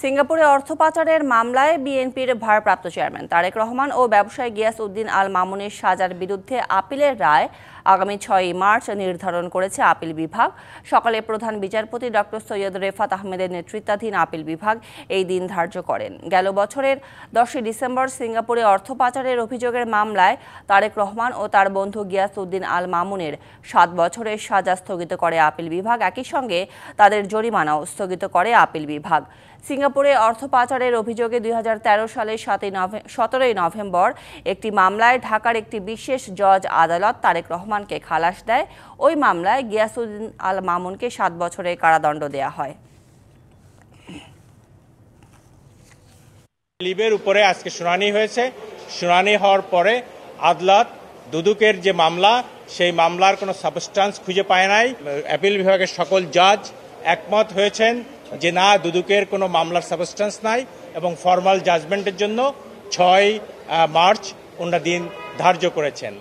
সিঙ্গাপুরে অর্থ পাচারের মামলায় বিএনপির ভারপ্রাপ্ত চেয়ারম্যান তারেক রহমান ও ব্যবসায়ী গিয়াস উদ্দিন আল মামুনের সাজার বিরুদ্ধে আপিলের রায় আগামী ৬ মার্চ নির্ধারণ করেছে আপিল বিভাগ। সকালে প্রধান বিচারপতি ডক্টর সৈয়দ রেফাত আহমেদের নেতৃত্বাধীন আপিল বিভাগ এই দিন ধার্য করেন। গেল বছরের ১০ ডিসেম্বর সিঙ্গাপুরে অর্থ পাচারের অভিযোগের মামলায় তারেক রহমান ও তার বন্ধু গিয়াস উদ্দিন আল মামুনের ৭ বছরের সাজা স্থগিত করে আপিল বিভাগ। একই সঙ্গে তাদের জরিমানাও স্থগিত করে আপিল বিভাগ। সিঙ্গাপুরে অর্থ পাচারের অভিযোগে ২০১৩ সালের ১৭ নভেম্বর একটি মামলায় ঢাকার একটি বিশেষ জজ আদালত তারেক রহমানকে খালাস দেয়। ওই মামলায় গিয়াসউদ্দিন আল মামুনকে ৭ বছরের কারাদণ্ড দেওয়া হয়। লিবের উপরে আজকে শুনানি হয়েছে। শুনানি হওয়ার পরে আদালত দুদকের যে মামলা, সেই মামলার কোনো সাবস্টান্স খুঁজে পায় নাই। আপিল বিভাগের সকল জাজ একমত হয়েছেন যে না, দুদকের কোনো মামলার সাবস্টান্স নাই এবং ফর্মাল জাজমেন্টের জন্য ৬ মার্চ ওনারা দিন ধার্য করেছেন।